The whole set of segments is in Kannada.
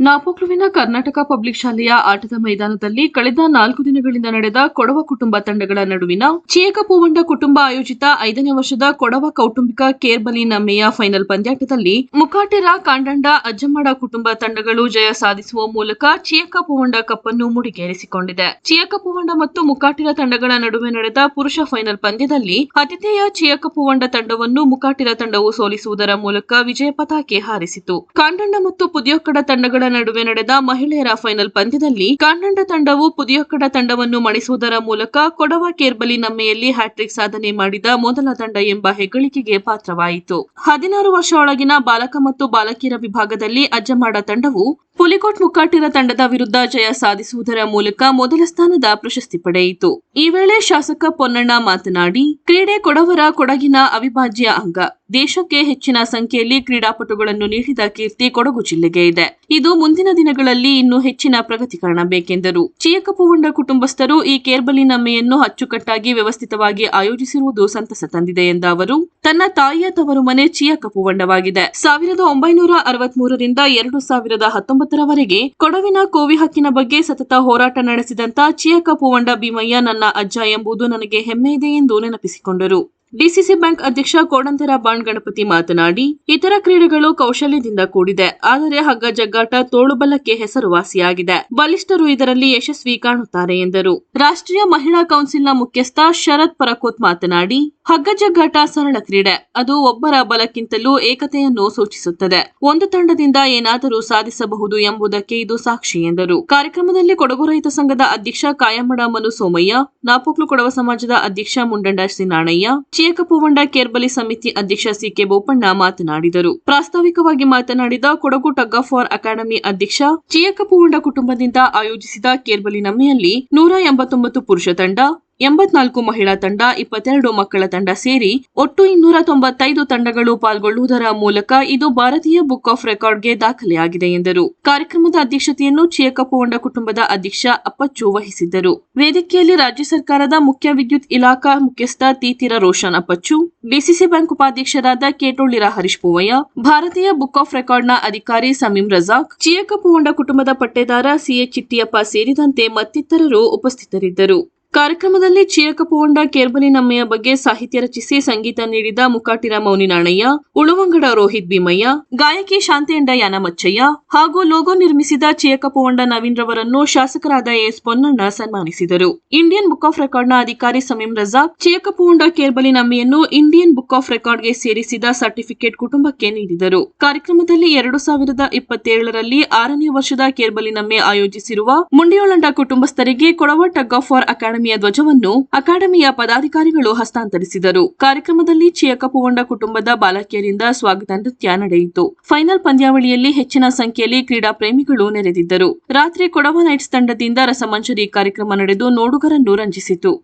ನಾಪೋಕ್ಲುವಿನ ಕರ್ನಾಟಕ ಪಬ್ಲಿಕ್ ಶಾಲೆಯ ಆಟದ ಮೈದಾನದಲ್ಲಿ ಕಳೆದ 4 ದಿನಗಳಿಂದ ನಡೆದ ಕೊಡವ ಕುಟುಂಬ ತಂಡಗಳ ನಡುವಿನ ಚಿಯಕ ಪೂವಂಡ ಕುಟುಂಬ ಆಯೋಜಿತ 5ನೇ ವರ್ಷದ ಕೊಡವ ಕೌಟುಂಬಿಕ ಕೇರ್ಬಲಿ ನಮ್ಮೆಯ ಫೈನಲ್ ಪಂದ್ಯಾಟದಲ್ಲಿ ಮುಕಾಟೆರ ಕಾಂಡಂಡ ಅಜ್ಜಮ್ಮಡ ಕುಟುಂಬ ತಂಡಗಳು ಜಯ ಸಾಧಿಸುವ ಮೂಲಕ ಚಿಯಕ ಪೂವಂಡ ಕಪ್ ಅನ್ನು ಮುಡಿಗೇರಿಸಿಕೊಂಡಿದೆ. ಚಿಯಕ ಪೂವಂಡ ಮತ್ತು ಮುಕಾಟೆರ ತಂಡಗಳ ನಡುವೆ ನಡೆದ ಪುರುಷ ಫೈನಲ್ ಪಂದ್ಯದಲ್ಲಿ ಆತಿಥೇಯ ಚಿಯಕ ಪೂವಂಡ ತಂಡವನ್ನು ಮುಕಾಟೆರ ತಂಡವು ಸೋಲಿಸುವುದರ ಮೂಲಕ ವಿಜಯ ಪತಾಕೆ ಹಾರಿಸಿತು. ಕಾಂಡಂಡ ಮತ್ತು ಪುದಿಯೊಕ್ಕಡ ತಂಡಗಳ ನಡುವೆ ನಡೆದ ಮಹಿಳೆಯರ ಫೈನಲ್ ಪಂದ್ಯದಲ್ಲಿ ಕಾಂಡಂಡ ತಂಡವು ಪುದಿಯೊಕ್ಕಡ ತಂಡವನ್ನು ಮಣಿಸುವುದರ ಮೂಲಕ ಕೊಡವ ಕೇರ್ಬಲಿ ನಮ್ಮೆಯಲ್ಲಿ ಹ್ಯಾಟ್ರಿಕ್ ಸಾಧನೆ ಮಾಡಿದ ಮೊದಲ ತಂಡ ಎಂಬ ಹೆಗ್ಗಳಿಕೆಗೆ ಪಾತ್ರವಾಯಿತು. 16 ವರ್ಷ ಒಳಗಿನ ಬಾಲಕ ಮತ್ತು ಬಾಲಕಿಯರ ವಿಭಾಗದಲ್ಲಿ ಅಜ್ಜಮಾಡ ತಂಡವು ಪುಲಿಕೋಟ್ ಮುಕ್ಕಾಟಿರ ತಂಡದ ವಿರುದ್ಧ ಜಯ ಸಾಧಿಸುವುದರ ಮೂಲಕ ಮೊದಲ ಸ್ಥಾನದ ಪ್ರಶಸ್ತಿ ಪಡೆಯಿತು. ಈ ವೇಳೆ ಶಾಸಕ ಪೊನ್ನಣ್ಣ ಮಾತನಾಡಿ, ಕ್ರೀಡೆ ಕೊಡವರ ಕೊಡಗಿನ ಅವಿಭಾಜ್ಯ ಅಂಗ. ದೇಶಕ್ಕೆ ಹೆಚ್ಚಿನ ಸಂಖ್ಯೆಯಲ್ಲಿ ಕ್ರೀಡಾಪಟುಗಳನ್ನು ನೀಡಿದ ಕೀರ್ತಿ ಕೊಡಗು ಜಿಲ್ಲೆಗೆ ಇದೆ. ಇದು ಮುಂದಿನ ದಿನಗಳಲ್ಲಿ ಇನ್ನೂ ಹೆಚ್ಚಿನ ಪ್ರಗತಿ ಕಾಣಬೇಕೆಂದರು. ಚಿಯಕ ಪೂವಂಡ ಕುಟುಂಬಸ್ಥರು ಈ ಕೇರ್ಬಲಿ ನಮ್ಮೆಯನ್ನು ಅಚ್ಚುಕಟ್ಟಾಗಿ ವ್ಯವಸ್ಥಿತವಾಗಿ ಆಯೋಜಿಸಿರುವುದು ಸಂತಸ ತಂದಿದೆ ಎಂದ ಅವರು, ತನ್ನ ತಾಯಿಯ ತವರು ಮನೆ ಚಿಯಕ ಪೂವಂಡವಾಗಿದೆ. 1963ರಿಂದ 2019ರವರೆಗೆ ಕೊಡವಿನ ಕೋವಿ ಹಕ್ಕಿನ ಬಗ್ಗೆ ಸತತ ಹೋರಾಟ ನಡೆಸಿದಂತ ಚಿಯಕ ಪೂವಂಡ ಭೀಮಯ್ಯ ನನ್ನ ಅಜ್ಜ ಎಂಬುದು ನನಗೆ ಹೆಮ್ಮೆ ಇದೆ ಎಂದು ನೆನಪಿಸಿಕೊಂಡರು. ಡಿಸಿಸಿ ಬ್ಯಾಂಕ್ ಅಧ್ಯಕ್ಷ ಕೋಡಂತೆರ ಬಾಣ್ ಗಣಪತಿ ಮಾತನಾಡಿ, ಇತರ ಕ್ರೀಡೆಗಳು ಕೌಶಲ್ಯದಿಂದ ಕೂಡಿದೆ, ಆದರೆ ಹಗ್ಗ ಜಗ್ಗಾಟ ತೋಳುಬಲಕ್ಕೆ ಹೆಸರುವಾಸಿಯಾಗಿದೆ. ಬಲಿಷ್ಠರು ಇದರಲ್ಲಿ ಯಶಸ್ವಿ ಕಾಣುತ್ತಾರೆ ಎಂದರು. ರಾಷ್ಟ್ರೀಯ ಮಹಿಳಾ ಕೌನ್ಸಿಲ್ನ ಮುಖ್ಯಸ್ಥ ಶರತ್ ಪರಕೋತ್ ಮಾತನಾಡಿ, ಹಗ್ಗ ಜಗ್ಗಾಟ ಸರಳ ಕ್ರೀಡೆ. ಅದು ಒಬ್ಬರ ಬಲಕ್ಕಿಂತಲೂ ಏಕತೆಯನ್ನು ಸೂಚಿಸುತ್ತದೆ. ಒಂದು ತಂಡದಿಂದ ಏನಾದರೂ ಸಾಧಿಸಬಹುದು ಎಂಬುದಕ್ಕೆ ಇದು ಸಾಕ್ಷಿ ಎಂದರು. ಕಾರ್ಯಕ್ರಮದಲ್ಲಿ ಕೊಡಗು ರೈತ ಸಂಘದ ಅಧ್ಯಕ್ಷ ಕಾಯಮಡ ಮನು ಸೋಮಯ್ಯ, ನಾಪೋಕ್ಲು ಕೊಡವ ಸಮಾಜದ ಅಧ್ಯಕ್ಷ ಮುಂಡಂಡ ಸಿನಾಣಯ್ಯ, ಚಿಯಕ ಪೂವಂಡ ಕೇರ್ಬಲಿ ಸಮಿತಿ ಅಧ್ಯಕ್ಷ ಸಿಕೆ ಬೋಪಣ್ಣ ಮಾತನಾಡಿದರು. ಪ್ರಾಸ್ತಾವಿಕವಾಗಿ ಮಾತನಾಡಿದ Kodagu tug of war academy ಅಧ್ಯಕ್ಷ, ಚಿಯಕ ಪೂವಂಡ ಕುಟುಂಬದಿಂದ ಆಯೋಜಿಸಿದ ಕೇರ್ಬಲಿ ನಮ್ಮೆಯಲ್ಲಿ 189 ಪುರುಷ ತಂಡ, 84 ಮಹಿಳಾ ತಂಡ, 22 ಮಕ್ಕಳ ತಂಡ ಸೇರಿ ಒಟ್ಟು 295 ತಂಡಗಳು ಪಾಲ್ಗೊಳ್ಳುವುದರ ಮೂಲಕ ಇದು ಭಾರತೀಯ ಬುಕ್ ಆಫ್ ರೆಕಾರ್ಡ್ಗೆ ದಾಖಲೆಯಾಗಿದೆ ಎಂದರು. ಕಾರ್ಯಕ್ರಮದ ಅಧ್ಯಕ್ಷತೆಯನ್ನು ಚಿಯಕ ಪೂವಂಡ ಕುಟುಂಬದ ಅಧ್ಯಕ್ಷ ಅಪ್ಪಚ್ಚು ವಹಿಸಿದ್ದರು. ವೇದಿಕೆಯಲ್ಲಿ ರಾಜ್ಯ ಸರ್ಕಾರದ ಮುಖ್ಯ ವಿದ್ಯುತ್ ಇಲಾಖಾ ಮುಖ್ಯಸ್ಥ ತೀತಿರ ರೋಷನ್ ಅಪ್ಪಚ್ಚು, ಡಿಸಿಸಿ ಬ್ಯಾಂಕ್ ಉಪಾಧ್ಯಕ್ಷರಾದ ಕೇಟೊಳ್ಳಿರ ಹರೀಶ್ ಪೂವಯ್ಯ, ಭಾರತೀಯ ಬುಕ್ ಆಫ್ ರೆಕಾರ್ಡ್ನ ಅಧಿಕಾರಿ ಸಮೀಂ ರಜಾಕ್, ಚಿಯಕ ಪೂವಂಡ ಕುಟುಂಬದ ಪಟ್ಟೇದಾರ ಸಿಎ ಚಿಟ್ಟಿಯಪ್ಪ ಸೇರಿದಂತೆ ಮತ್ತಿತರರು ಉಪಸ್ಥಿತರಿದ್ದರು. ಕಾರ್ಯಕ್ರಮದಲ್ಲಿ ಚಿಯಕ ಪೂವಂಡ ಕೇರ್ಬಲಿ ನಮ್ಮೆಯ ಬಗ್ಗೆ ಸಾಹಿತ್ಯ ರಚಿಸಿ ಸಂಗೀತ ನೀಡಿದ ಮುಕಾಟಿರ ಮೌನಿ ನಾಣಯ್ಯ, ಉಳುವಂಗಡ ರೋಹಿತ್ ಭೀಮಯ್ಯ, ಗಾಯಕಿ ಶಾಂತೆಯಂಡ ಯಾನಮಚ್ಚಯ್ಯ ಹಾಗೂ ಲೋಗೋ ನಿರ್ಮಿಸಿದ ಚಿಯಕ ಪೂವಂಡ ನವೀನ್ ರವರನ್ನು ಶಾಸಕರಾದ ಎಸ್ ಪೊನ್ನಣ್ಣ ಸನ್ಮಾನಿಸಿದರು. ಇಂಡಿಯನ್ ಬುಕ್ ಆಫ್ ರೆಕಾರ್ಡ್ನ ಅಧಿಕಾರಿ ಸಮೀಂ Razak ಚಿಯಕ Poovanda ಕೇರ್ಬಲಿ ನಮ್ಮೆಯನ್ನು Indian book of ರೆಕಾರ್ಡ್ಗೆ ಸೇರಿಸಿದ ಸರ್ಟಿಫಿಕೇಟ್ ಕುಟುಂಬಕ್ಕೆ ನೀಡಿದರು. ಕಾರ್ಯಕ್ರಮದಲ್ಲಿ 2027ರಲ್ಲಿ 6ನೇ ವರ್ಷದ ಕೇರ್ಬಲಿ ನಮ್ಮೆ ಆಯೋಜಿಸಿರುವ ಮುಂಡಿಯೋಳಂಡ ಕುಟುಂಬಸ್ಥರಿಗೆ Kodava tug of war academy ಧ್ವಜವನ್ನು ಅಕಾಡೆಮಿಯ ಪದಾಧಿಕಾರಿಗಳು ಹಸ್ತಾಂತರಿಸಿದರು. ಕಾರ್ಯಕ್ರಮದಲ್ಲಿ ಚಿಯಕ ಪೂವಂಡ ಕುಟುಂಬದ ಬಾಲಕಿಯರಿಂದ ಸ್ವಾಗತ ನೃತ್ಯ ನಡೆಯಿತು. ಫೈನಲ್ ಪಂದ್ಯಾವಳಿಯಲ್ಲಿ ಹೆಚ್ಚಿನ ಸಂಖ್ಯೆಯಲ್ಲಿ ಕ್ರೀಡಾ ಪ್ರೇಮಿಗಳು ನೆರೆದಿದ್ದರು. ರಾತ್ರಿ ಕೊಡವ ನೈಟ್ಸ್ ತಂಡದಿಂದ ರಸಮಂಜರಿ ಕಾರ್ಯಕ್ರಮ ನಡೆದು ನೋಡುಗರನ್ನು ರಂಜಿಸಿತು.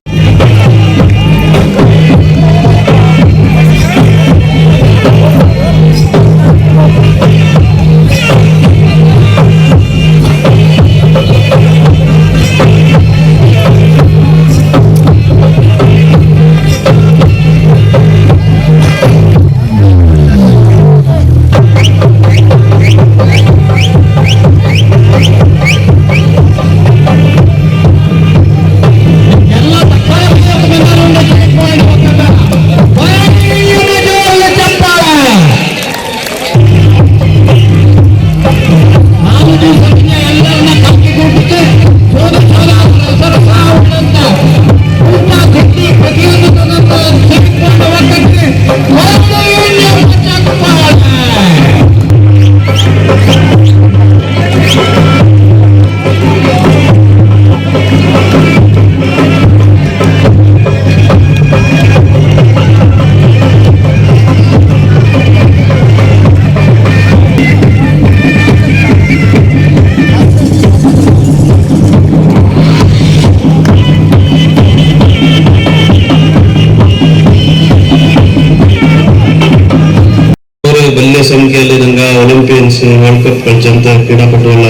വലിയ സംഖ്യയിൽ ರಂಗ ಒಲಿಂಪಿಯನ್ಸ್ ವರ್ಲ್ಡ್ ಕಪ್ കളിച്ചಂತ ಕ್ರೀಡಾಪಟುಗಳ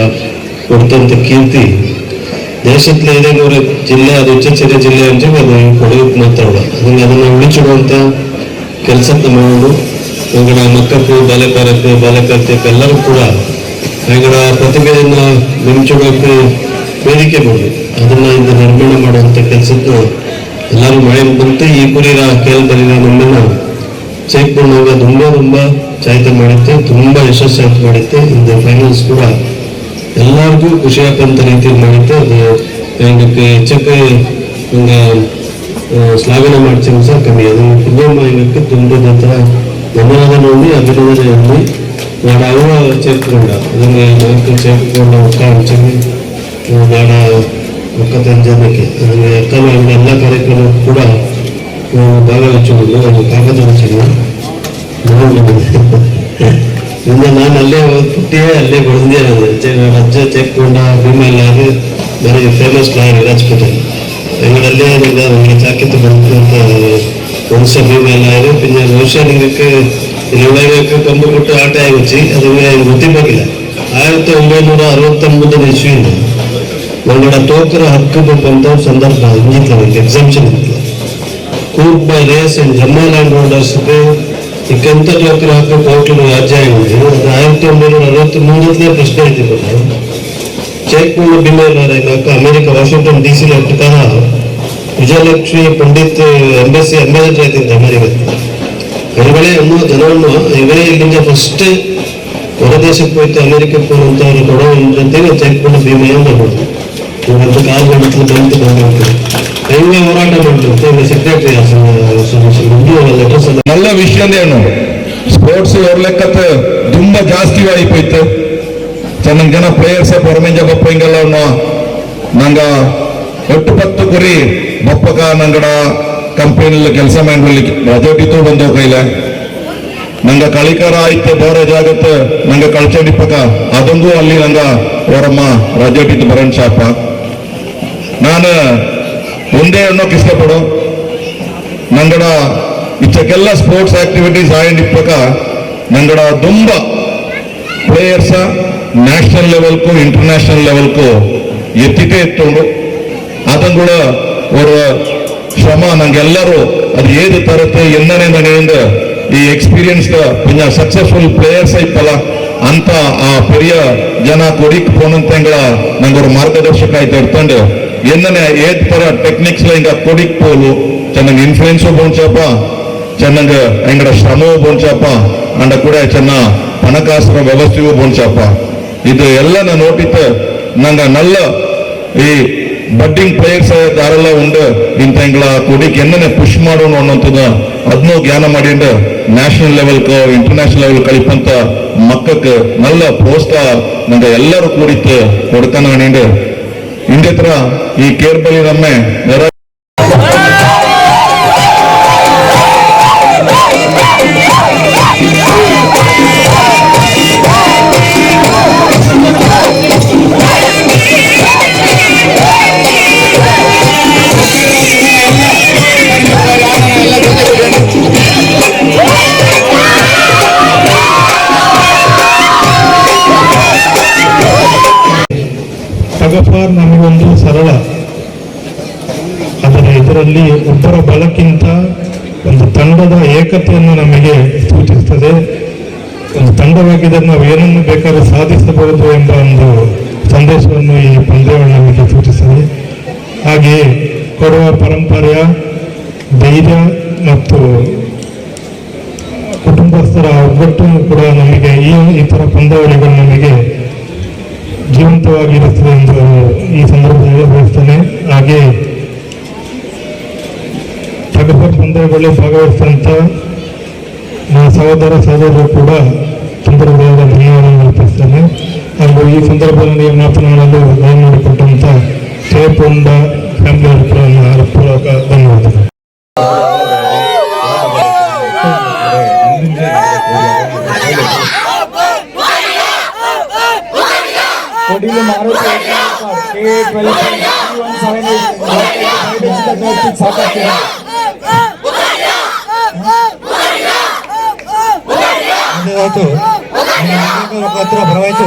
ಕೊಡ್ತಂತ ಕೀರ್ತಿ ದೇಶದಲ್ಲಿ ಇದೆ. ಜಿಲ್ಲೆ ಅದು ಉಚ್ಚಚೇರಿ ಜಿಲ್ಲೆ ಅಂತೀವಿ, ಅದು ಕೊಡಗು ಮಾತಾಡ ಅದನ್ನ ಉಳಿಸಿಡುವಂತ ಕೆಲಸ ಮಾಡೋದು. ಇವಾಗ ಮಕ್ಕಳು ಬಾಲ್ಯಕಾರಕ್ಕೆ ಎಲ್ಲರೂ ಕೂಡ ಅವುಗಳ ಪ್ರತಿಭೆಯನ್ನು ಮಿಂಚುಡೋಕೆ ವೇದಿಕೆ ಕೊಡಬೇಕು. ಅದನ್ನ ಇಂದು ನಿರ್ಮಾಣ ಮಾಡುವಂಥ ಕೆಲಸದ್ದು ಎಲ್ಲರೂ ಮಳೆ ಬಂತು. ಈ ಕುರಿರ ಕೇಳ್ಬಲಿನ ನಮ್ಮನ್ನ ಚೇಕ್ಕೊಂಡಾಗ ತುಂಬಾ ಚಾಯ್ತ ಮಾಡಿತ್ತೆ, ತುಂಬಾ ಯಶಸ್ಸಾಯ್ತು ಮಾಡಿತ್ತೆ. ಇಂದು ಫೈನಲ್ಸ್ ಕೂಡ ಎಲ್ಲರಿಗೂ ಖುಷಿಯಾಗಂತ ರೀತಿಯಲ್ಲಿ ಮಾಡಿತ್ತು. ಅದು ಇದಕ್ಕೆ ಹೆಚ್ಚಕ್ಕೆ ಹಿಂಗೆ ಶ್ಲಾಘನೆ ಮಾಡ್ತೀನಿ ಸಹ ಕಮ್ಮಿ. ಅದನ್ನು ಕುಟುಂಬ ಇದಕ್ಕೆ ತುಂಬ ಹತ್ರ ಧನ್ಯವಾದ ನೋಡಿ ಅಭಿನಂದನೆ ಅಂದು ನಾಡ ಅವ ಸೇರ್ಕೊಂಡ ಅದನ್ನು ನಾಲ್ಕು ಸೇರ್ಕೊಂಡ ಒಕ್ಕ ಹಂಚಿ ನಾಡ ಒಕ್ಕತ್ತೈದು ಜನಕ್ಕೆ ಅದನ್ನು ಎಕ್ಕಲು ಎಲ್ಲ ಕಾರ್ಯಕ್ರಮ ಕೂಡ ಭಾಗವಹಿಸಿಕೊಂಡು ಒಂದು ಕಾಗದ ಹಂಚಿಲ್ಲ ಇನ್ನು ನಾನು ಅಲ್ಲೇ ಪುಟ್ಟಿಯೇ ಅಲ್ಲೇ ಬೆಳೆದೇ ರಜ್ಜ ಚೇಕ್ಕೊಂಡ ಭೀಮ ಎಲ್ಲ ಅದು ಬರೀ ಫೇಮಸ್ ಲಾಯರ್ ರಾಜ್ಪುಟ എങ്ങളല്ലേ നിങ്ങൾ ചാക്കത്ത് കൊടുക്കുന്ന ವರ್ಷ ಭೀಮ ಎಲ್ಲ ಇದೆ. പിന്നെ ವರ್ಷ നിങ്ങൾക്ക് ಇಲ್ಲಿಗೆ ಕಂಬು ಕೊಟ್ಟು ಆಟ ಆಗಿಚ್ಚಿ ಅದಕ್ಕೆ ಗೊತ್ತಿಲ್ಲ. 1969 ಇಸ್ವಿಯಿಂದ ನಮ್ಮಡ ಟೋಕರ ಹಕ್ಕು ಬಂತ ಸಂದರ್ಭ ಇಂಗಿತ್ತಲ್ಲ, ಎಕ್ಸಾಮ್ಷನ್ ಇತ್ತು. ಕೂರ್ಗ್ ಬೈ ರೇಸ್ ಅಂಡ್ ಜಮ್ಮಾ ಲ್ಯಾಂಡ್ ಹೋಲ್ಡರ್ಸ್ಗೆ ಇಕ್ಕಂತ ಟೋಕರ ಹಕ್ಕು ಕೋರ್ಟ್ಲು ರಾಜ್ಯ ಆಗಿದೆ. ಅದು 1963 ಪ್ರಶ್ನೆ ಇದ್ದಿದ್ದು. ಚೇಕ್ಮೂಲ ಭೀಮಯ್ಯನವರ ಅಮೆರಿಕ ವಾಷಿಂಗ್ಟನ್ DC ಕಹ ವಿಜಯಲಕ್ಷ್ಮಿ ಪಂಡಿತ್ ಎಂಬಸಿ ಅಂಬೇಡ್ಕರ್ ಆಯ್ತಿದ್ದ ಅಮೆರಿಕ ಇವುಗಳೇ ಅನ್ನೋ ಜನವನ್ನು ಇವರೇ ಇಲ್ಲಿಂದ ಫಸ್ಟ್ ಹೊರದೇಶಕ್ಕೆ ಹೋಯ್ತು ಅಮೆರಿಕಕ್ಕೆ ಹೋಗುವಂಥವ್ರು ಕೊಡೋ ಜೊತೆಗೆ ಚೇಕ್ಮೂಲ ಭೀಮಯ್ಯ ಮಾಡ್ಬೋದು. ಇವತ್ತು ಕಾಲು ಬಂತು ಹೆಂಗೆ ಹೋರಾಟ ಮಾಡ್ತಿರ್ತೆ ಈಗ ಸೆಕ್ರೆಟರಿ ಲೆಟರ್ಸ್ நல்ல விஷயம் ಏನು ಸ್ಪೋರ್ಟ್ಸ್ ಅವ್ರ ಲೆಕ್ಕಕ್ಕೆ ತುಂಬಾ ಜಾಸ್ತಿ ಆಯ್ತು. ಚೆನ್ನಾಗಿ ಜನ ಪ್ಲೇಯರ್ಸ್ ಹೊರಮೆಂಜ ಬಪ್ಪ ಹಿಂಗೆಲ್ಲ ನಂಗ 8-10 ಕುರಿ ಬಪ್ಪಕ ನಂಗಡ ಕಂಪನಿಯಲ್ಲಿ ಕೆಲಸ ಮಾಡಿ ರಜೋಟಿತ್ತು ಬಂದೋ ಕೈಲ ನಂಗ ಕಳಿಕಾರ ಆಯ್ತು ಬೇರೆ ಜಾಗತ್ತೆ ನಂಗೆ ಕಳ್ಚಡಿಪ್ಪಕ ಅದಂಗೂ ಅಲ್ಲಿ ನಂಗ ಅವರಮ್ಮ ರಜೋಟಿತ್ತು ಬರೋಣ ಶಾಪ. ನಾನು ಒಂದೇ ಅನ್ನೋಕೆ ಇಷ್ಟಪಡು ನಂಗಡ ಇಚ್ಚಕ್ಕೆಲ್ಲ ಸ್ಪೋರ್ಟ್ಸ್ ಆಕ್ಟಿವಿಟೀಸ್ ಆಯಂಡಿಪ್ಪಕ ನಂಗಡ ತುಂಬ ಪ್ಲೇಯರ್ಸ ನ್ಯಾಷನಲ್ ಲೆವೆಲ್ಕು ಇಂಟರ್ನ್ಯಾಷನಲ್ ಲೆವೆಲ್ಕು ಎತ್ತಿಟೇ ಎತ್ತುಂಡು ಅದನ್ನು ಕೂಡ ಅವರ ಶ್ರಮ ನಂಗೆಲ್ಲರೂ ಅದು ಏದು ತರುತ್ತೆ ಎನ್ನನೇ ನಡೆಯಿಂದ ಈ ಎಕ್ಸ್ಪೀರಿಯನ್ಸ್ಡ್ ಪಿಂಜ ಸಕ್ಸಸ್ಫುಲ್ ಪ್ಲೇಯರ್ಸ್ ಐತಲ್ಲ ಅಂತ ಆ ಪೆರಿಯ ಜನ ಕೊಡಿಕ್ ಪೋನಂತೆಂಗಳ ನಂಗೆ ஒரு ಮಾರ್ಗದರ್ಶಕ ಆಯ್ತು ಇಡ್ಕೊಂಡು ಎನ್ನನೇ ಏದ್ ತರ ಟೆಕ್ನಿಕ್ಸ್ ಹಿಂಗ ಕೊಡಿಕ್ ಪೋಲು ಚೆನ್ನಾಗಿ ಇನ್ಫ್ಲೂಯೆನ್ಸು ಬೋಂಚಪ್ಪ ಚೆನ್ನಾಗಿ ಹೆಂಗಡ ಶ್ರಮವೂ ಬೋಂಚಪ್ಪ ಅಂಡ ಕೂಡ ಚೆನ್ನ ಹಣಕಾಸಿನ ವ್ಯವಸ್ಥೆಯೂ ಬೋಂಚಪ್ಪ ಇದು ಎಲ್ಲ ನಾನು ನೋಟಿತ್ತು ನಂಗೆ ನಲ್ಲ ಈ ಬಡ್ಡಿಂಗ್ ಪ್ಲೇಯರ್ಸ್ ಯಾರೆಲ್ಲ ಉಂಡು ಇಂಥಗಳ ಕೊಡಿಕ್ ಎನ್ನನೆ ಪುಷ್ ಮಾಡೋಣ ಅನ್ನೋಂಥದ್ದು ಅದನ್ನೂ ಜ್ಞಾನ ಮಾಡಿಂಡು ನ್ಯಾಷನಲ್ ಲೆವೆಲ್ಗೆ ಇಂಟರ್ನ್ಯಾಷನಲ್ ಲೆವೆಲ್ ಕಳಿಪಂತ ಮಕ್ಕಕ್ಕೆ ನಲ್ಲ ಪ್ರೋತ್ಸಾಹ ನಂಗೆ ಎಲ್ಲರೂ ಕೂಡಿತ್ತು ಕೊಡ್ತಾನ ಅಣಿಂಡು ಇಂದೇ ತರ ಈ ಕೇರ್ಬಲಿ ನಮ್ಮೆ ಟಗಫಾರ್ ನಮಗೊಂದು ಸರಳ, ಆದರೆ ಇದರಲ್ಲಿ ಒಬ್ಬರ ಬಲಕ್ಕಿಂತ ಒಂದು ತಂಡದ ಏಕತೆಯನ್ನು ನಮಗೆ ಸೂಚಿಸುತ್ತದೆ. ಒಂದು ತಂಡವಾಗಿದ್ದರೆ ನಾವು ಏನನ್ನು ಬೇಕಾದ್ರೂ ಸಾಧಿಸಬಹುದು ಎಂಬ ಒಂದು ಸಂದೇಶವನ್ನು ಈ ಪಂದ್ಯಗಳು ನಮಗೆ ಸೂಚಿಸುತ್ತದೆ. ಹಾಗೆಯೇ ಕೊಡುವ ಪರಂಪರೆಯ ಧೈರ್ಯ ಮತ್ತು ಕುಟುಂಬಸ್ಥರ ಒಗ್ಗಟ್ಟನ್ನು ಕೂಡ ನಮಗೆ ಈ ಥರ ಪಂದ್ಯಾವಳಿಗಳು ನಮಗೆ ಜೀವಂತವಾಗಿರುತ್ತದೆ ಎಂದು ಈ ಸಂದರ್ಭದಲ್ಲಿ ಬಯಸ್ತೇನೆ. ಹಾಗೆ ಟಗಫಾರ್ ಪಂದ್ಯಗಳಲ್ಲಿ ಭಾಗವಹಿಸಿದಂಥ ನನ್ನ ಸಹೋದರರು ಕೂಡ ತುಂಬ ಹೃದಯದ ಧನ್ಯವಾದವನ್ನು ಅರ್ಪಿಸ್ತೇನೆ. ಹಾಗೂ ಈ ಸಂದರ್ಭದಲ್ಲಿ ಮಾತನಾಡಲು ದಯ ಮಾಡಿಕೊಟ್ಟಂಥ ಸೇಪುಂಡ ಫ್ಯಾಮಿಲಿಯವರು ಕೂಡ ನನ್ನ ಹೃತ್ಪೂರ್ವಕ ಧನ್ಯವಾದಗಳು. ಕೊಡಿಲು ಮಾರುತಿ ಸಾಕಾಗ್ತದೆ. ಹತ್ರ ಬರವಾಯ್ತು.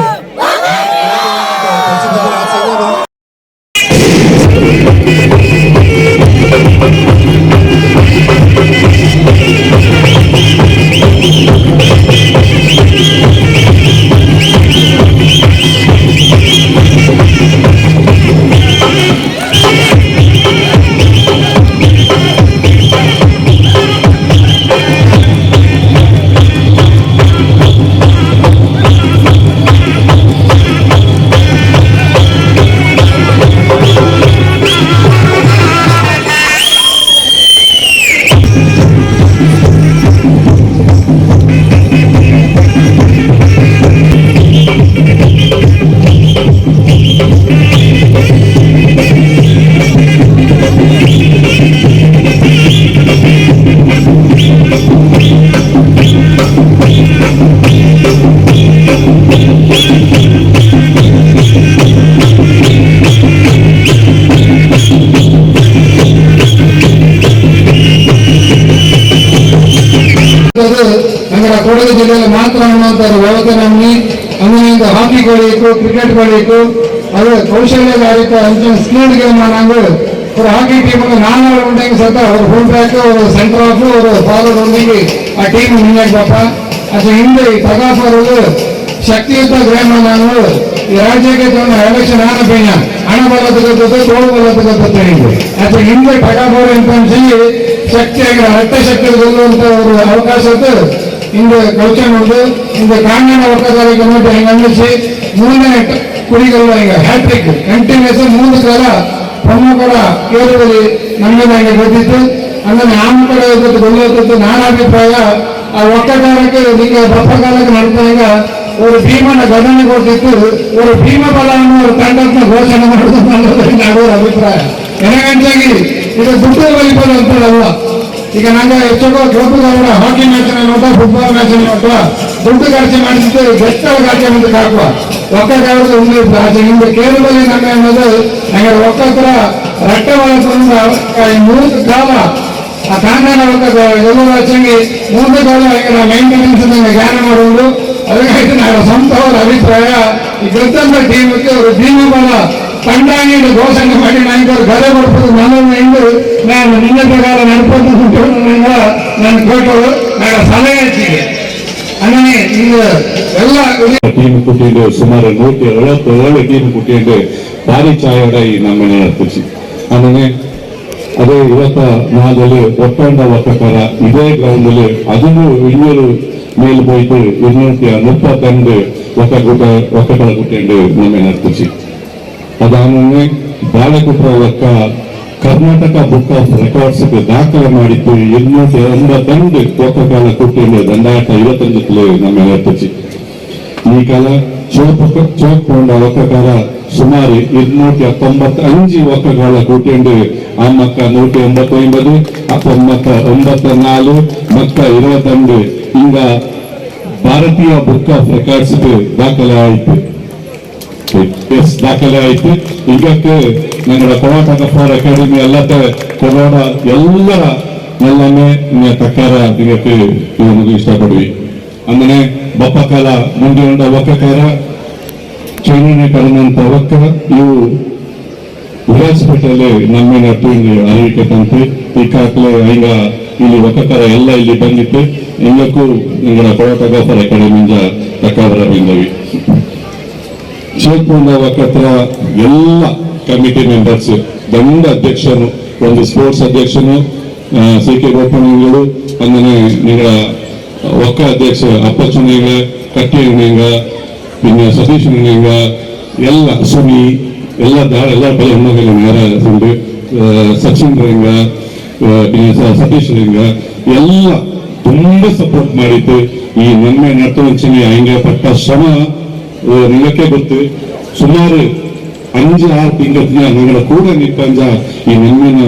ಕೊಡಗು ಜಿಲ್ಲೆಯಲ್ಲಿ ಮಾತ್ರ ಅನ್ನುವಂಥ ವ್ಯವಸ್ಥೆ ನಮ್ಮಿ അങ്ങനെ ಹಾಕಿ കളിക്കും ಕ್ರಿಕೆಟ್ കളിക്കും അത് കൗശല്യകാരിക്ക് അഞ്ച് സ്കിൽഡ് ഗെയിമാണ് ഒരു ഹാക്കി ടീമിൽ 4 ആൾ ഉണ്ടെങ്കിൽ സത്ത ഒരു ഫുൾ ബാക്ക് ഒരു സെന്റർ ഹാഫ് ഒരു ഫാർവേഡ് ഉണ്ടെങ്കിൽ ആ ടീം മുന്നേറ്റപ്പ ಅದು ಹಿಂದೆ ತಗಾಫರು ಶಕ್ತಿಯುತ ಗ್ರಾಮಗಳು ಈ ರಾಜ್ಯಕ್ಕೆ ತಂದ ಎಲೆಕ್ಷನ್ ಆನಪೇನ ಹಣ ಬಲದಕ್ಕೆ ತೋಳು ಬಲದಕ್ಕೆ ತಿಳಿದು ಅದು ಹಿಂದೆ ತಗಾಫರು ಅಂತ ಶಕ್ತಿಯಾಗಿ ರಕ್ತ ಶಕ್ತಿ ಗೆಲ್ಲುವಂತ ಒಂದು ಅವಕಾಶ ಹಿಂದೆ ಕಳ್ಕೊಂಡು ಹಿಂದೆ ಗ್ರಾಮೀಣ ವರ್ಗದವರಿಗೆ ನೋಡಿ ಹಂಗೆ ಅಂದಿಸಿ 3ನೇ ಕುರಿಗಲ್ಲ ಈಗ ಹ್ಯಾಟ್ರಿಕ್ ಕಂಟಿನ್ಯೂಸ್ 3 ಕಾಲ ಪ್ರಮುಖರ ಕೇರಳದಲ್ಲಿ ನಮಗೆ ಹಂಗೆ ಗೊತ್ತಿತ್ತು ಅಂದ್ರೆ ನಮ್ಮ ಕಡೆ ಗೊತ್ತಿತ್ತು ನನ್ನ ಅಭಿಪ್ರಾಯ ಆ ಒಕ್ಕಗಾರಕ್ಕೆ ಈಗ ಬಪ್ಪಗಾಲಕ್ಕೆ ನಡೆದಾಗ ಒಂದು ಭೀಮನ ಗಣನೆ ಕೊಟ್ಟಿತ್ತು ಒಂದು ಭೀಮ ಬಲವನ್ನು ಒಂದು ತಂಡಕ್ಕೆ ಘೋಷಣೆ ಮಾಡುವುದು ನನ್ನದರ ಅಭಿಪ್ರಾಯ ನನಗಂತಾಗಿ ಇದು ದುಡ್ಡು ವೈಫಲ್ಯ ಅಂತಲ್ಲ ಈಗ ನಂಗೆ ಹೆಚ್ಚು ಕ್ಲಬ್ಗಳ ಹಾಕಿ ಮ್ಯಾಚ್ ನೋಟ ಫುಟ್ಬಾಲ್ ಮ್ಯಾಚ್ ನೋಟ ದುಡ್ಡು ಖರ್ಚು ಮಾಡಿದ್ದು ಬೆಟ್ಟದ ಖರ್ಚು ಮುಂದಕ್ಕೆ ಹಾಕುವ ಒಕ್ಕಗಾರದ್ದು ಒಂದು ಆಚೆ ಹಿಂದೆ ಕೇರಳದಲ್ಲಿ ನಮ್ಮ ಅನ್ನೋದು ನಂಗೆ ಒಕ್ಕತ್ರ ರಟ್ಟ ಬಳಸೋದ್ರಿಂದ 3 ಕಾಲ ಆ ಕಾಂಗ್ರೆಸ್ ಎಲ್ಲರೂ ಹಚ್ಚಂಗಿ 3 ಕಾಲ ಮೇಂಟೆನೆನ್ಸ್ ಜ್ಞಾನ ಮಾಡುವುದು ಅದಕ್ಕಾಗಿ ನಾನು ಸ್ವಂತವರ ಅಭಿಪ್ರಾಯ ಈ ಗೆದ್ದಂತ ಟೀಮಕ್ಕೆ ಅವರು ಭೀಮಬಲ ತಂಡ ನೀಡಿ ಘೋಷಣೆ ಮಾಡಿ ನನಗೆ ಗದೆ ಕೊಡ್ಬೋದು ನನ್ನನ್ನು ಎಂದು ನಾನು ನಿನ್ನ ಪ್ರಕಾರ ನಡ್ಕೊಂಡು ನನ್ನ ಕೊಟ್ಟರು ನನ್ನ ಸಲಹೆ ಹೆಚ್ಚಿಗೆ അങ്ങനെ ಈಗ ಎಲ್ಲ ಟೀಮ್ ಕುಟ್ಟಿದ್ದು ಸುಮಾರು 177 ಟೀಮ್ ಕುಟ್ಟಿದ್ದು ಭಾರಿ ಛಾಯೋಡ ಈ ನಮ್ಮನೆ ಅರ್ಪಿಸಿ ಆಮೇಲೆ ಅದೇ ಇವತ್ತ ನಾದಲ್ಲಿ ಒಟ್ಟಂಡ ಒಕ್ಕಕರ ಇದೇ ಗ್ರೌಂಡ್ ಅಲ್ಲಿ ಅದನ್ನು 200 ಮೇಲ್ போயிட்டு 232 ಒಕ್ಕಕರ ಕುಟ್ಟಿಂಡು ನಮ್ಮನೆ ಅರ್ಪಿಸಿ ಅದಾದ್ಮೇಲೆ ಬಾಳೆಕೊಟ್ರ ಒಕ್ಕ ಕರ್ನಾಟಕ ಬುಕ್ ಆಫ್ ರೆಕಾರ್ಡ್ಸ್ ದಾಖಲೆ ಮಾಡಿದ್ದು 282 ಒಕ್ಕಕಾಲ ಕುಟ್ಟಿಂಡು 2025 ನಮ್ಮನೆ ಅರ್ಪಿಸಿ ಈ ಕಾಲ ಚೋಕೊಂಡ ಒಕ್ಕಕಾರ ಸುಮಾರು 295 ಒಕ್ಕಗಳ ಕೂಟಿಂಡು ಆ ಮಕ್ಕ 189 ಅಪ್ಪಮ್ಮಕ್ಕ 94 ಮಕ್ಕ 22 ಹಿಂಗ ಭಾರತೀಯ ಬುಕ್ ಆಫ್ ರೆಕಾರ್ಡ್ಸ್ ದಾಖಲೆ ಆಯಿತು ದಾಖಲೆ ಆಯಿತು ಈಗಕ್ಕೆ ഞങ്ങളുടെ ಕೊಡಾಟಕಫಾರ್ ಅಕಾಡೆಮಿ ಅಲ್ಲದೆ ಕೊಡೋಡ ಎಲ್ಲರ ಎಲ್ಲನೇ ತಕ್ಕಾರ ಇದಕ್ಕೆ ನಮಗೆ ಇಷ್ಟಪಡ್ವಿ ಅಂದ್ರೆ ಬಪ್ಪಕಾಲ ಮುಂದೆ ಉಂಡ ಒಕ್ಕಕಾರ ಚೈನೀಯ ಕರೆದಂತ ಒಕ್ಕ ಇವು ವಿರಾಜಪೇಟೆಯಲ್ಲಿ ನಮ್ಮೇನ ಟೀಮ್ಗೆ ಅರಿವಿಕೆ ತಂತು ಈಗಾಗಲೇ ಈಗ ಇಲ್ಲಿ ಒಕ್ಕಕಾರ ಎಲ್ಲ ಇಲ್ಲಿ ಬಂದಿತ್ತು ಎಲ್ಲಕ್ಕೂ ನಿಂಗಳ ಕೊಡಾಟಕಫಾರ್ ಅಕಾಡೆಮಿಯಿಂದ ತಕ್ಕಾಬರ ಬಂದವಿ ಚೇಕ್ಪುಂಡ ಒಕ್ಕತ್ರ ಎಲ್ಲ ಕಮಿಟಿ ಮೆಂಬರ್ಸ್ ದಂಡ ಅಧ್ಯಕ್ಷರು ಒಂದು ಸ್ಪೋರ್ಟ್ಸ್ ಅಧ್ಯಕ್ಷನು ಸಿ.ಕೆ. ಗೋಪಣ್ಣಗಳು അങ്ങനെ നിങ്ങള ಒಕ್ಕ ಅಧ್ಯಕ್ಷ ಅಪ್ಪಚ್ಚನಿಗ ಕಟ್ಟಿಯನಿಗ പിന്നെ സതീശനിಗ ಎಲ್ಲ ಸುನಿ ಎಲ್ಲ ಬಲ ಹೆಣ್ಮಗಳ ನೇರ ಸಚಿನ್ರಿಂಗ പിന്നെ ಸತೀಶ್ರಿಂಗ ಎಲ್ಲ ತುಂಬಾ ಸಪೋರ್ಟ್ ಮಾಡಿದ್ದು ಈ ನನ್ಮೆ ನರ್ತವಂಚನೆ ಹಂಗೆ ಪಟ್ಟ ಶ್ರಮ ನಿಮಗೆ ಗೊತ್ತು ಸುಮಾರು 5-6 ತಿಂಗಳ ನಿಗಳ ಕೂಡ ನಿಪ್ಪಂಜ ಈ ನನ್ಮೆನ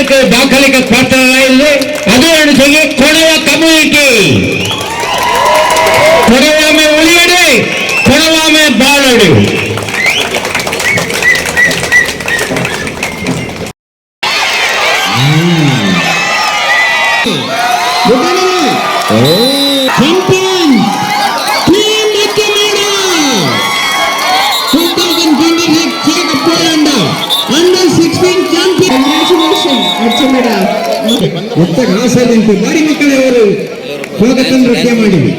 ಮಾರ್ಕ್ ದಾಖಲೆಗೆ ಪಾತ್ರರಾಯಿಲ್ಲ. ಅದು ಅನಿಸಿಕೆ ಕೊಡವ ಕಮ್ಯುನಿಟಿ, ಕೊಡವಾಮೆ ಉಳಿಯಡಿ, ಕೊಡವಾಮೆ ಬಾಳಡಿ. ಆಸೆದಂತೆ ಬಾರಿ ಮಕ್ಕಳೇ ಅವರು ಸ್ವಾಗತ ನೃತ್ಯ ಮಾಡಿವಿ.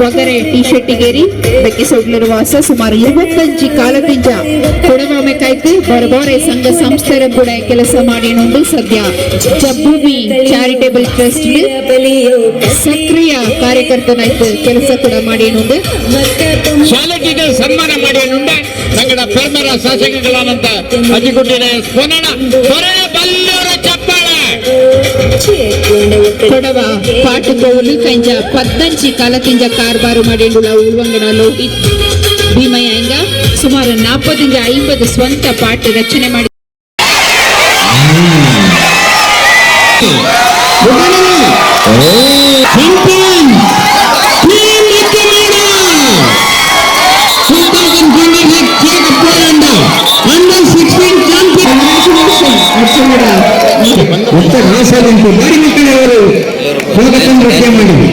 ಒಗರೆ ಟಿ ಶೆಟ್ಟಿಗೇರಿ ಬೆಕ್ಕೆ ಸೊಡ್ಲರ ವಾಸ ಸುಮಾರು 25 ಕಾಲದಿಂದ ಕೊಡವಾಮೆ ಕಾಯ್ತು ಬರಬಾರೆ ಸಂಘ ಸಂಸ್ಥೆರ ಕೂಡ ಕೆಲಸ ಮಾಡಿನೊಂದು ಸದ್ಯ ಜಬ್ಬೂಮಿ ಚಾರಿಟೇಬಲ್ ಟ್ರಸ್ಟ್ ಸಕ್ರಿಯ ಕಾರ್ಯಕರ್ತನಾಯ್ತು ಕೆಲಸ ಕೂಡ ಮಾಡಿನೊಂದು ಶಾಲೆಗೆ ಸನ್ಮಾನ ಮಾಡಿನುಂಡೆ ಸಂಗಡ ಪೆರ್ಮರ ಶಾಸಕಗಳಾದಂತ ಅಜಿಗುಡ್ಡಿನ ಸ್ಪೋನಣ ಬಲ್ಲೂರ ಚಪ್ಪಾಳೆ ಕೊಡವ ಪಾಟುಕೋಲು ಕಂಜ 14 ಕಾಲದಿಂದ ಕಾರ್ಬಾರು ಮಾಡಿಂಡುಳ ಉಳ್ವಂಗಡಲು ಭೀಮಯ್ಯ ಸುಮಾರು 40-50 ಸ್ವಂತ ಪಾಠ ರಚನೆ ಮಾಡಿ ಆಸೆದಂತೆ ಬಾರಿ ಮಕ್ಕಳೇ ಅವರು ಸ್ವಾಗತ ನೃತ್ಯ ಮಾಡಿವಿ.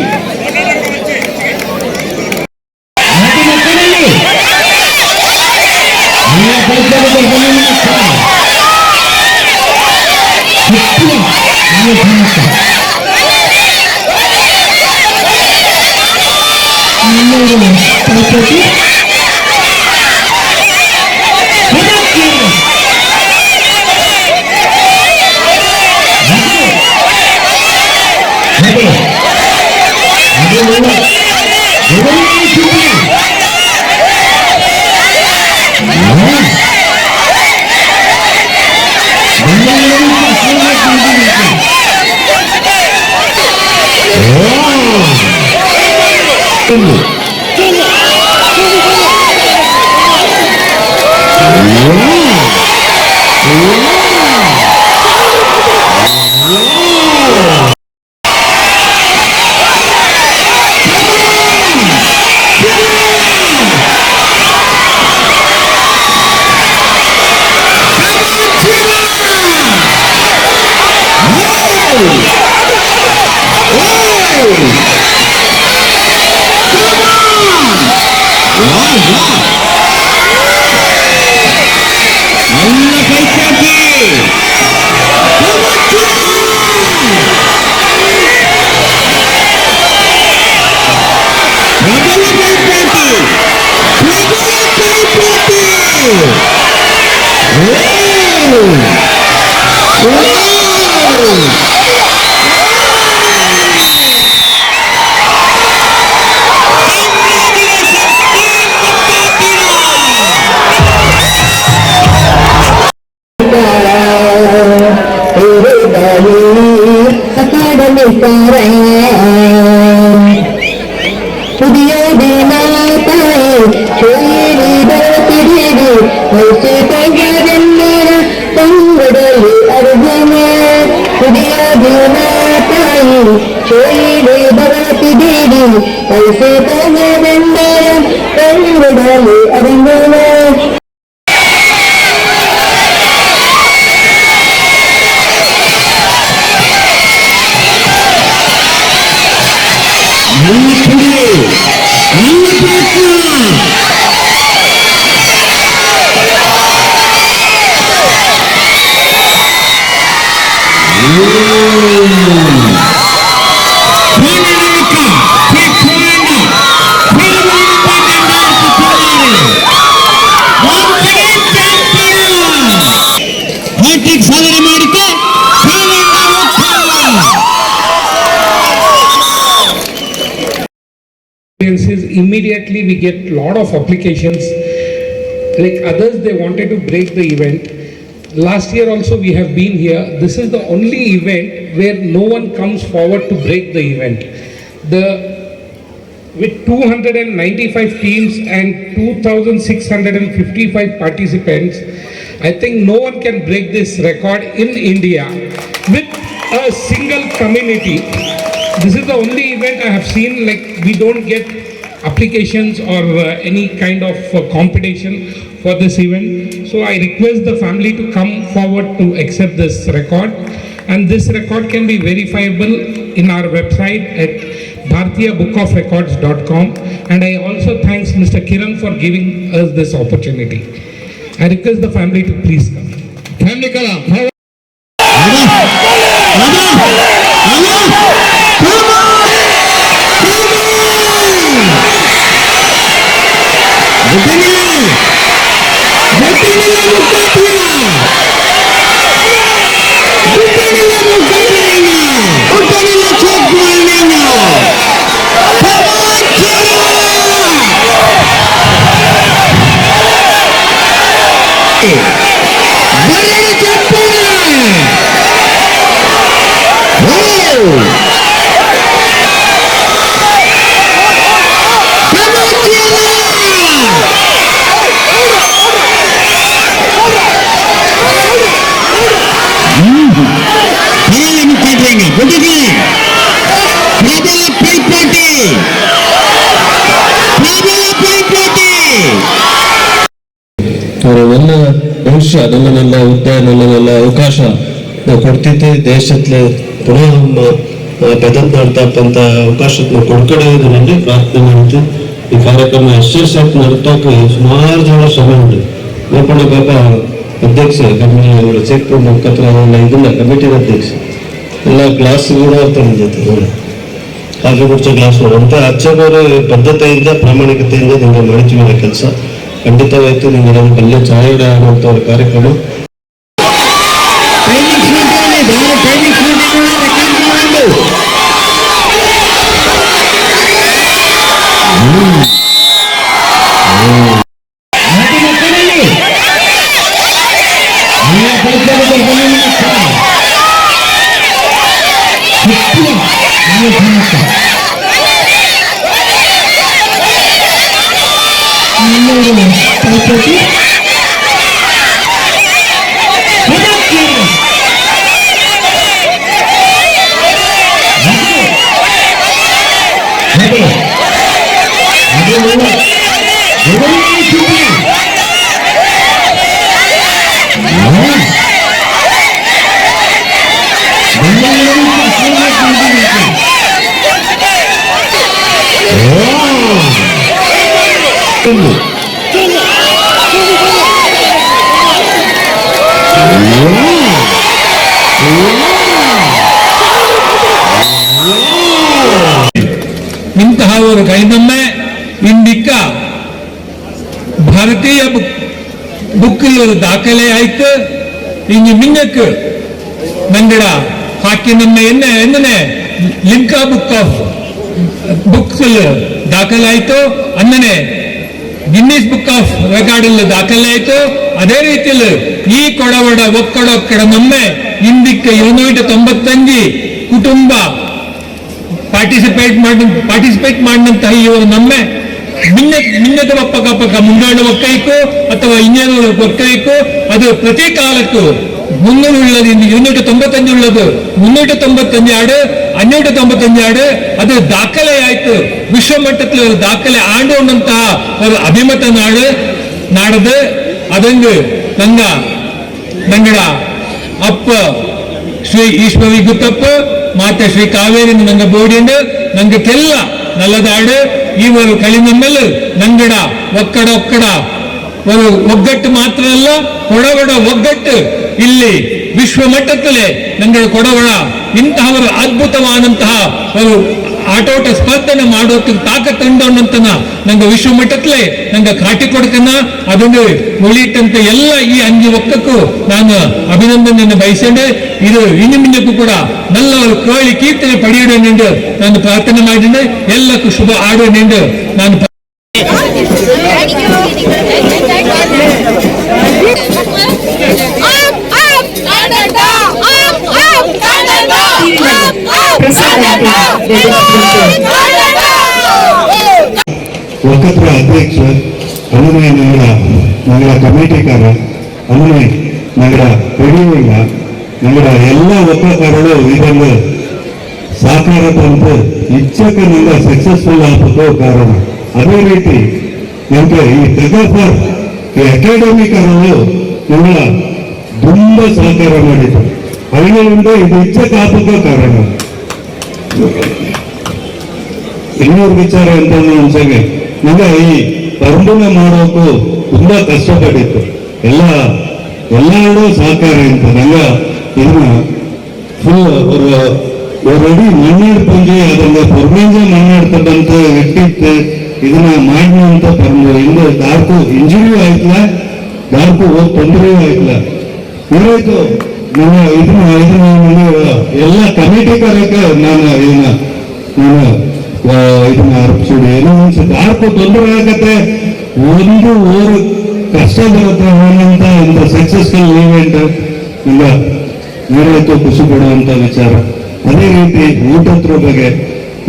Immediately we get lot of applications. Like others, they wanted to break the event. Last year also we have been here. This is the only event where no one comes forward to break the event. With 295 teams and 2,655 participants, I think no one can break this record in India with a single community. This is the only event I have seen, like we don't get applications or any kind of competition for this event. So I request the family to come forward to accept this record, and this record can be verifiable in our website at bharatiyabookofrecords.com. And I also thanks Mr. Kiran for giving us this opportunity. I request the family to please come. Family kalam. ನನ್ನ ಭವಿಷ್ಯ ನನ್ನನ್ನೆಲ್ಲ ಉದ್ಯೋಗ ನನ್ನನ್ನೆಲ್ಲ ಅವಕಾಶ ನಾವು ಕೊಡ್ತಿದ್ದೆ ದೇಶದಲ್ಲಿ ಪುನಃ ಬೆದತ್ ಮಾಡ್ತಕ್ಕಂಥ ಅವಕಾಶ ನಾವು ಕೊಡ್ಕೊಡೋದು ನನಗೆ ಪ್ರಾರ್ಥನೆ ಮಾಡ್ತೀವಿ. ಈ ಕಾರ್ಯಕ್ರಮ ಯಶಸ್ವಿ ನಡ್ತಕ್ಕೆ ಸುಮಾರು ಜನ ಶ್ರಮ ಉಂಟು. ಗೋಪಣ್ಣ ಪಾಪ ಅಧ್ಯಕ್ಷ ಕಮಿಟಿ ಚೆಕ್ ಮುಖತ್ರ ಇದನ್ನ ಕಮಿಟಿ ಅಧ್ಯಕ್ಷ ಎಲ್ಲ ಕ್ಲಾಸ್ ಕೂಡ ತಂದಿದ್ದೆ ಕಾಫಿ ಕುಡಿಸೋ ಕ್ಲಾಸ್ ಅಂತ ಅಚ್ಚವರು ಬದ್ಧತೆಯಿಂದ ಪ್ರಾಮಾಣಿಕತೆಯಿಂದ ನಿಮಗೆ ಮಾಡ್ತೀವಿ ಕೆಲಸ. ಖಂಡಿತವಾಯ್ತು ನಿಮಗೆ ನಮ್ಮ ಕಲ್ಯ ಛಾಯಡ ಅನ್ನುವಂಥ ಒಂದು ಕಾರ್ಯಕ್ರಮ ಇಂತಹವರು ಕೈದೊಮ್ಮೆ ಇಂದಿಕ್ಕ ಭಾರತೀಯ ಬುಕ್ ದಾಖಲೆ ಆಯ್ತು. ಇಂಗೆ ಮಿನ್ನಕ್ಕೆ ನಂಗಡ ಹಾಕಿ ನಮ್ಮ ಎನ್ನನೆ ಲಿಂಕಾ ಬುಕ್ಸ್ ದಾಖಲೆ ಆಯ್ತು. ಅನ್ನನೆ ಗಿನ್ನಿಸ್ ಬುಕ್ ಆಫ್ ರೆಕಾರ್ಡ್ ದಾಖಲೆ ಆಯ್ತು. ಅದೇ ರೀತಿಯಲ್ಲಿ ಈ ಕೊಡವಡ ಒಕ್ಕಡ ನಮ್ಮೆ ಇಂದಿಕ್ಕ 295 ಕುಟುಂಬ ಪಾರ್ಟಿಸಿಪೇಟ್ ಮಾಡಿದಂತಹ ಇವರು ನಮ್ಮೆ ಮಿನ್ನದ ಪಕ್ಕ ಮುಂದಾಡು ಒಕ್ಕೈಕು ಅಥವಾ ಇನ್ನೇನು ಒಕ್ಕೈಕು ಅದು ಪ್ರತಿ ಕಾಲಕ್ಕೂ 300 ಉಳ್ಳದು 295 ಉಳ್ಳದು 395 ಆಡು 595 ಆಡು ಅದು ದಾಖಲೆ ಆಯ್ತು. ವಿಶ್ವ ಮಟ್ಟದಲ್ಲಿ ಅವರು ದಾಖಲೆ ಆಂಡೋಣಂತಹ ಅವರು ಅಭಿಮತ ನಾಡದು ಅದಂಗ ನಂಗಡ ಅಪ್ಪ ಶ್ರೀ ಈಶ್ವರಿ ಗುತ್ತಪ್ಪ ಮಾತೆ ಶ್ರೀ ಕಾವೇರಿ ನಂಗೆ ಬೋಡಿಂಡು ನಂಗೆ ಕೆಲ್ಲ ನಲ್ಲದಾಡು ಇವರು ಕಳಿನಮ್ಮೆಲ್ಲ ನಂಗಡ ಒಕ್ಕಡ ಒಂದು ಒಗ್ಗಟ್ಟು ಮಾತ್ರ ಅಲ್ಲ ಕೊಡವಡ ಒಗ್ಗಟ್ಟು ಇಲ್ಲಿ ವಿಶ್ವ ಮಟ್ಟದಲ್ಲೇ ನಂಗಡ ಕೊಡವಡ ಇಂತಹವರು ಅದ್ಭುತವಾದಂತಹ ಒಂದು ಆಟೋಟ ಸ್ಪರ್ಧನೆ ಮಾಡೋಕೆ ತಾಕತ್ತುಂಡವನಂತನ ನಂಗೆ ವಿಶ್ವ ಮಟ್ಟತ್ಲೆ ನಂಗೆ ಕಾಟಿ ಕೊಡ್ಕನ ಅದೊಂದು ಉಳಿಯಿಟ್ಟಂತ ಎಲ್ಲ ಈ ಅಂಜಿ ಒಕ್ಕಕ್ಕೂ ನಾನು ಅಭಿನಂದನೆಯನ್ನು ಬಯಸಂಡೆ. ಇದು ಇನ್ನು ಮುಂದಕ್ಕೂ ಕೂಡ ನಲ್ಲ ಕೋಳಿ ಕೀರ್ತನೆ ಪಡೆಯೋಣೆಂದು ನಾನು ಪ್ರಾರ್ಥನೆ ಮಾಡಿದೆ. ಎಲ್ಲಕ್ಕೂ ಶುಭ ಆಡೋಣೆಂದು ನಾನು ಒಕ್ಕತ್ರ ಅಧ್ಯಕ್ಷ ಅನುಮಯ ನಗರ ಕಮಿಟಿಕಾರ ಅನುಮಯ ನಗರ ಪಡೆಯುವುದಿಲ್ಲ ನಗರ ಎಲ್ಲ ಒಕ್ಕಕಾರರು ಇದನ್ನು ಸಾಕಾರ ತಂದು ಇಚ್ಛಕನಿಂದ ಸಕ್ಸಸ್ಫುಲ್ ಆಗಬೇಕು ಕಾರಣ. ಅದೇ ರೀತಿ ನಮಗೆ ಈ ತೆಗಫರ್ ಈ ಅಕಾಡೆಮಿಕರರು ನಮ್ಮಳ ತುಂಬ ಸಹಕಾರ ಮಾಡಿದ್ರು. ಅದರಿಂದ ಇದು ಇಚ್ಛಕ ಆಗಬೇಕು ಕಾರಣ. ಇನ್ನೊಂದು ವಿಚಾರ ಅಂತ ಅನ್ಸಂಗೆ ನಂಗೆ ಈ ಪರಂಬನೆ ಮಾಡೋಕ್ಕೂ ತುಂಬಾ ಕಷ್ಟಪಟ್ಟಿತ್ತು. ಎಲ್ಲರೂ ಸಹಕಾರ ಅಂತ ನಂಗೆ ಇದನ್ನ ಫುಲ್ ಒರಡಿ ಮಣ್ಣಾಡ್ಕೊಂಡಿ ಅದನ್ನ ಪೊರ್ಮೇಂಜ ಮಣ್ಣಾಡ್ತಕ್ಕಂಥ ವ್ಯಕ್ತಿತ್ತು ಇದನ್ನ ಮಾಡಿ ಅಂತ ಪರಂಬ ಇಂದ ಯಾರಿಗೂ ಇಂಜುರಿಯೂ ಆಯ್ತಲ್ಲ, ಯಾರಿಗೂ ತೊಂದರೆಯೂ ಆಯ್ತಲ್ಲ. ಇರೋಯ್ತು ಇದನ್ನ ಎಲ್ಲ ಕಮಿಟಿಗಾರಕ್ಕೆ ನಾನು ಇದನ್ನ ಅರ್ಪಿಸಿಡಿ. ಏನೋ ಅನ್ಸುತ್ತೆ ಯಾರಿಗೂ ತೊಂದರೆ ಆಗತ್ತೆ, ಒಂದು ಊರು ಕಷ್ಟ ಬರುತ್ತೆ ಅಂತ ಇಂಥ ಸಕ್ಸಸ್ಫುಲ್ ಈವೆಂಟ್ ಇಲ್ಲ ನೀರಾಯ್ತು ಖುಷಿ ಪಡುವಂತ ವಿಚಾರ. ಅದೇ ರೀತಿ ಊಟದ ಬಗ್ಗೆ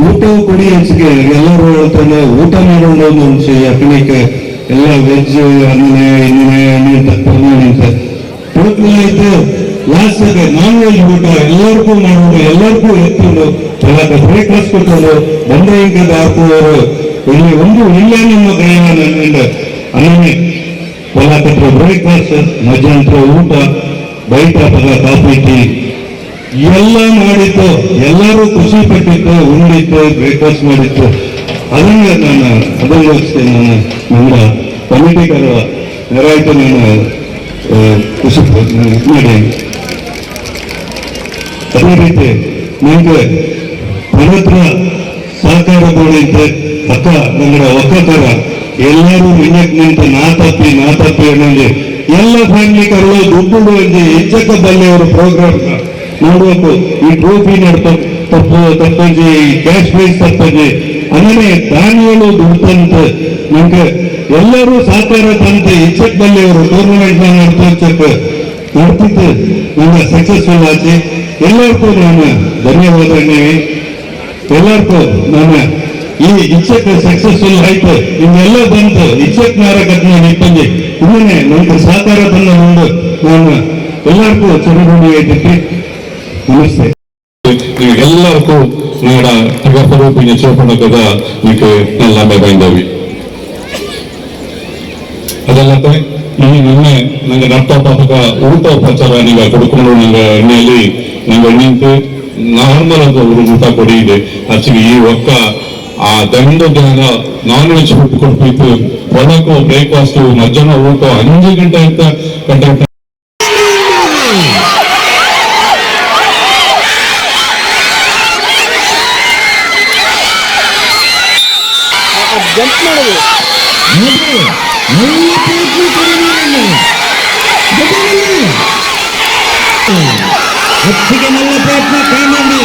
ಊಟವು ಕೊಡಿ ಹೆಚ್ಚಿಗೆ ಎಲ್ಲರೂ ಹೇಳ್ತಾನೆ ಊಟ ಮಾಡೋಣ ಒಂದು ಅಕ್ಕನಿಗೆ ಎಲ್ಲ ವೆಜ್ ಅನ್ನೆ ತಪ್ಪು ಟೋಟಲ್ ಆಯ್ತು. ಲಾಸ್ಟ್ ನಾನ್ ವೆಜ್ ಊಟ ಎಲ್ಲರಿಗೂ ಮಾಡೋದು, ಎಲ್ಲರಿಗೂ ಎತ್ತಿದ್ದು ಬ್ರೇಕ್ಫಾಸ್ಟ್ ಕೊಟ್ಟರು ಬಂದ್ರೆ ಈಗ ಹಾಕುವವರು ಇಲ್ಲಿ ಒಂದು ಇಲ್ಲೇ ನಮ್ಮ ಗೈನಿಂದ ಅನ್ನೇ ಹೊಲಕತ್ರ ಬ್ರೇಕ್ಫಾಸ್ಟ್, ಮಧ್ಯಾಹ್ನ ಊಟ, ಬೈಟ ಪದ ಕಾಫಿ ಟೀ ಎಲ್ಲ ಮಾಡಿತ್ತು. ಎಲ್ಲರೂ ಖುಷಿ ಪಟ್ಟಿತ್ತು, ಉಂಡಿತ್ತು, ಬ್ರೇಕ್ಫಾಸ್ಟ್ ಮಾಡಿತ್ತು. ಅದನ್ನ ನಾನು ನಮ್ಮ ಕಮಿಟಿಗಾರ ನೆರಾಯ್ತು ನಾನು ಖುಷಿ ಮಾಡಿ. ಅದೇ ರೀತಿ ನಿಮ್ಗೆ ಪವಿತ್ರ ಸಹಕಾರ ಬೋರ್ಡ್ ಅಕ್ಕ ನಗರ ಒಕ್ಕತರ ಎಲ್ಲರೂ ನಿನ್ನಕ್ಕೆ ನಿಂತು ನಾ ತಪ್ಪಿ ಅನ್ನೋದು ಎಲ್ಲ ಫ್ಯಾಮಿಲಿಕರು ದುಡ್ಡು ಹೆಚ್ಚಕ ಬಲ್ಲೆಯವರು ಪ್ರೋಗ್ರಾಮ್ ನೋಡ್ಬೇಕು. ಈ ಟ್ರೋಫಿ ತಪ್ಪಂಜಿ, ಕ್ಯಾಶ್ ಪ್ರೈಸ್ ತಪ್ಪಂಜಿ അങ്ങനെ ದಾನಿಗಳು ದುಡ್ತಂತ ನಮ್ಗೆ ಎಲ್ಲರೂ ಸಹಕಾರ ತಂತೆ ಹೆಚ್ಚಕ್ ಬಲ್ಲೆಯವರು ಟೂರ್ನಮೆಂಟ್ ನಡ್ತಿತ್ತು ನಂಗೆ ಸಕ್ಸಸ್ಫುಲ್ ಆಚೆ. ಎಲ್ಲರಿಗೂ ನಾನು ಧನ್ಯವಾದ ನೀವಿ. ಎಲ್ಲರಿಗೂ ನಾನು ಈ ಇಚ್ಛಕ್ಕೆ ಸಕ್ಸಸ್ಫುಲ್ ಆಯ್ತು. ನಿಮ್ಗೆಲ್ಲ ಬಂತು ಇಚ್ಛಕ್ ನಾರಕತ್ನ ನಿಪ್ಪಂಜಿ ಇನ್ನೇ ನಮ್ಗೆ ಸಹಕಾರ ತಂದ ಮುಂದೆ ನಾನು ಎಲ್ಲರಿಗೂ ಚುರುಗುಡಿ ಐತಿ. ನಮಸ್ತೆ. ಎಲ್ಲರಿಗೂ ನಾಡ ಟಗಫರು ಚೋಪಣಕದ మీకు ಎಲ್ಲಾಮೆ ಬೈಂದವಿ ಅದಲ್ಲದೆ ಈ ನಿನ್ನೆ ನಂಗೆ ನಟ್ಟಪಾಪಕ ಊಟ ಉಪಚಾರ ನೀವು ಕೊಡ್ಕೊಂಡು ನಂಗೆ ಎಣ್ಣೆಯಲ್ಲಿ ನಂಗೆ ನಿಂತು ನಾರ್ಮಲ್ ಅಂತ ಊಟ ಕೊಡಿ ಇದೆ ಆಕ್ಚುಲಿ ಈ ಒಕ್ಕ ಆ ದಂಡು ದಿನ ನಾನ್ ವೆಜ್ ಫುಡ್ ಕೊಡ್ಬಿಟ್ಟು ಹೊಲಕ್ಕೂ ಬ್ರೇಕ್ಫಾಸ್ಟ್ ಮಧ್ಯಾಹ್ನ ಊಟ 5 ಗಂಟೆ ಅಂತ ಗಂಟೆ ಜಂಪ್ ಮಾಡೋದು ಹೆಚ್ಚಿಗೆ ನನ್ನ ಪ್ರಯತ್ನ ಕಾಣಿ.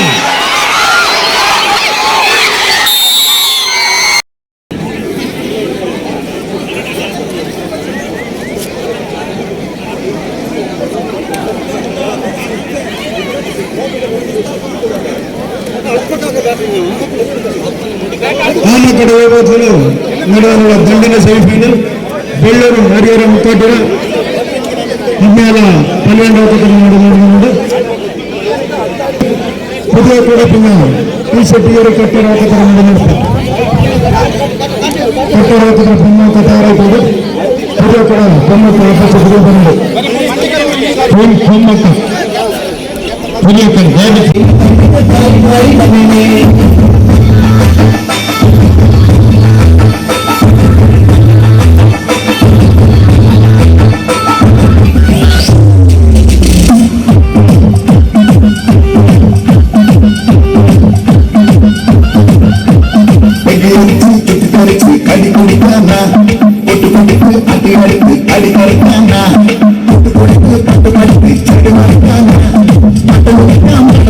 ಆನ ಕಡೆ ಹೋಗೋದು ನಡೆಯುವ ದಂಡಿನ ಸೆಮಿಫೈನಲ್ ಬೆಳ್ಳೂರು ಹರಿಹರ ಮುಖಾಟಿರ 12 ಪುದಿಯ ಕೂಡ ಈ ಶೆಟ್ಟಿಯರು ಕಟ್ಟರಾಕತರ ನಡೆಸ್ತಾರೆ. ಕಟ್ಟರಾಕತರ ಪ್ರಮುಖ ತಯಾರಾಯ್ತದೆ. ಪುದಿಯ ಕೂಡ ಪ್ರಮುಖ ಬಂದು ಪುದಿಯ அடி குடிக்கானா பொட்டு குடிப்பு அடி அடித்து அடி கருக்கானா பொட்டு குடிப்பு பட்டு படிப்பு செடி மறைக்கானா பட்டு முடிக்காம